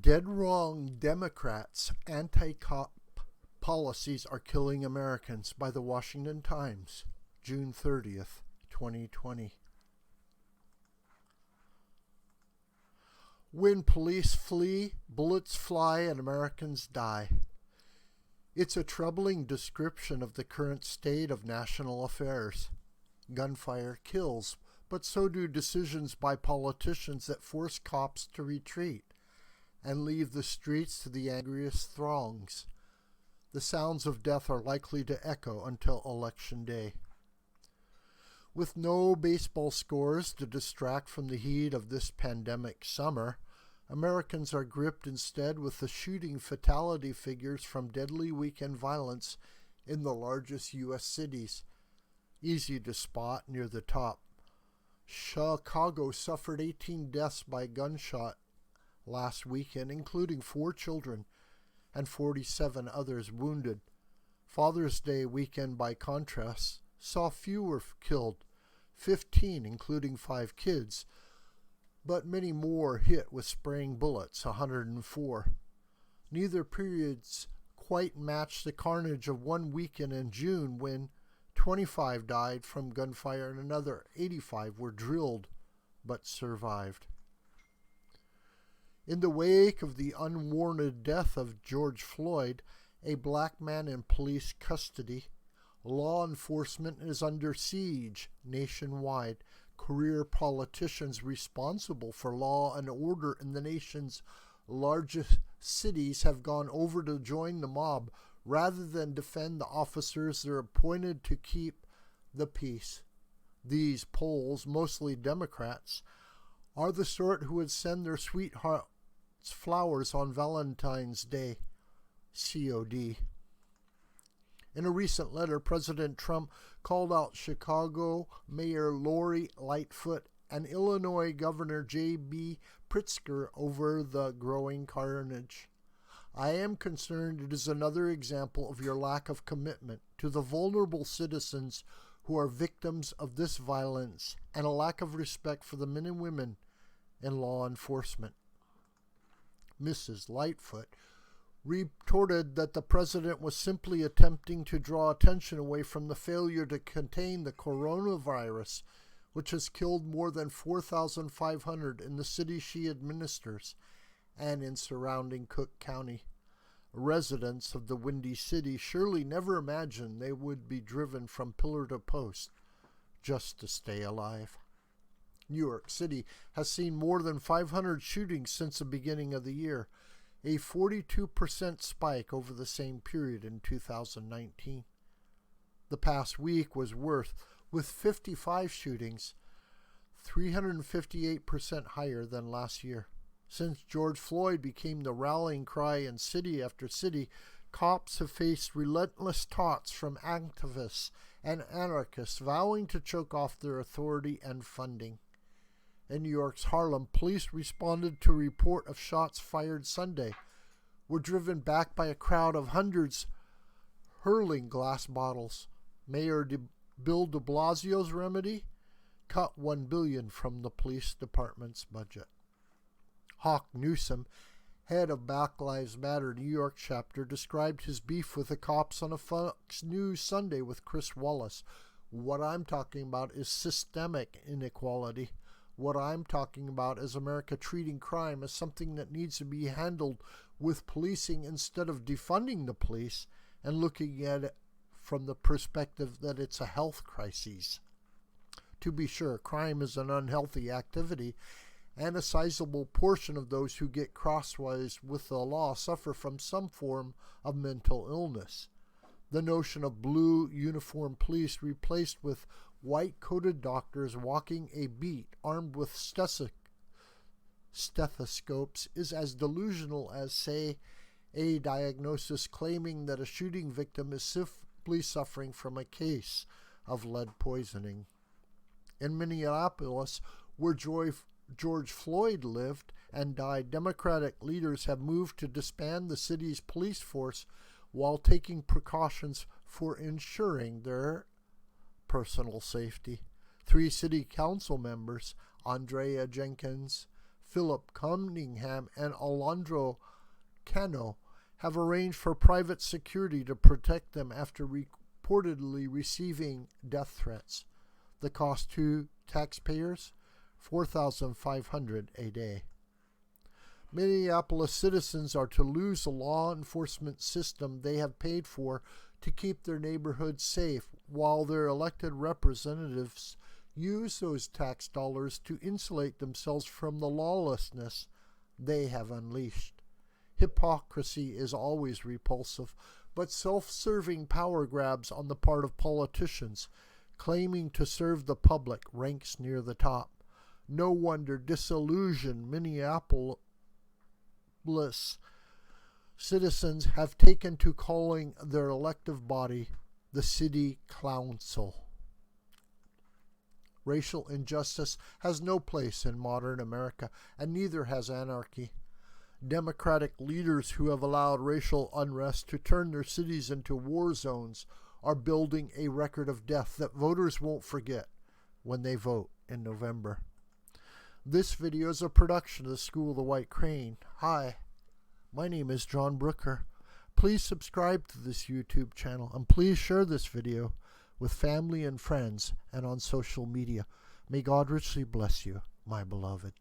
Dead wrong Democrats' anti-cop policies are killing Americans by the Washington Times, June 30th, 2020. When police flee, bullets fly and Americans die. It's a troubling description of the current state of national affairs. Gunfire kills, but so do decisions by politicians that force cops to retreat and leave the streets to the angriest throngs. The sounds of death are likely to echo until Election Day. With no baseball scores to distract from the heat of this pandemic summer, Americans are gripped instead with the shooting fatality figures from deadly weekend violence in the largest U.S. cities. Easy to spot near the top. Chicago suffered 18 deaths by gunshot last weekend, including 4 children, and 47 others wounded. Father's Day weekend, by contrast, saw fewer killed, 15, including 5 kids, but many more hit with spraying bullets, 104. Neither periods quite matched the carnage of one weekend in June when 25 died from gunfire and another 85 were drilled but survived. In the wake of the unwarranted death of George Floyd, a black man in police custody, law enforcement is under siege nationwide. Career politicians responsible for law and order in the nation's largest cities have gone over to join the mob rather than defend the officers they're appointed to keep the peace. These polls, mostly Democrats, are the sort who would send their sweethearts flowers on Valentine's Day. COD. In a recent letter, President Trump called out Chicago Mayor Lori Lightfoot and Illinois Governor J.B. Pritzker over the growing carnage. I am concerned it is another example of your lack of commitment to the vulnerable citizens who are victims of this violence and a lack of respect for the men and women in law enforcement. Mrs. Lightfoot retorted that the president was simply attempting to draw attention away from the failure to contain the coronavirus, which has killed more than 4,500 in the city she administers and in surrounding Cook County. Residents of the Windy City surely never imagined they would be driven from pillar to post just to stay alive. New York City has seen more than 500 shootings since the beginning of the year, a 42% spike over the same period in 2019. The past week was worse, with 55 shootings, 358% higher than last year. Since George Floyd became the rallying cry in city after city, cops have faced relentless taunts from activists and anarchists vowing to choke off their authority and funding. In New York's Harlem, police responded to a report of shots fired Sunday, were driven back by a crowd of hundreds hurling glass bottles. Mayor Bill de Blasio's remedy? Cut $1 billion from the police department's budget. Hawk Newsom, head of Black Lives Matter New York chapter, described his beef with the cops on a Fox News Sunday with Chris Wallace. What I'm talking about is systemic inequality. What I'm talking about is America treating crime as something that needs to be handled with policing instead of defunding the police and looking at it from the perspective that it's a health crisis. To be sure, crime is an unhealthy activity, and a sizable portion of those who get crosswise with the law suffer from some form of mental illness. The notion of blue uniformed police replaced with white-coated doctors walking a beat armed with stethoscopes is as delusional as, say, a diagnosis claiming that a shooting victim is simply suffering from a case of lead poisoning. In Minneapolis, where George Floyd lived and died, Democratic leaders have moved to disband the city's police force while taking precautions for ensuring their personal safety. 3 city council members, Andrea Jenkins, Philip Cunningham and Alondro Cano have arranged for private security to protect them after reportedly receiving death threats. The cost to taxpayers? $4,500 a day. Minneapolis citizens are to lose the law enforcement system they have paid for to keep their neighborhoods safe, while their elected representatives use those tax dollars to insulate themselves from the lawlessness they have unleashed. Hypocrisy is always repulsive, but self-serving power grabs on the part of politicians claiming to serve the public ranks near the top. No wonder disillusioned Minneapolis citizens have taken to calling their elective body the City Council. Racial injustice has no place in modern America, and neither has anarchy. Democratic leaders who have allowed racial unrest to turn their cities into war zones are building a record of death that voters won't forget when they vote in November. This video is a production of the School of the White Crane. Hi, my name is John Brooker. Please subscribe to this YouTube channel, and please share this video with family and friends and on social media. May God richly bless you, my beloved.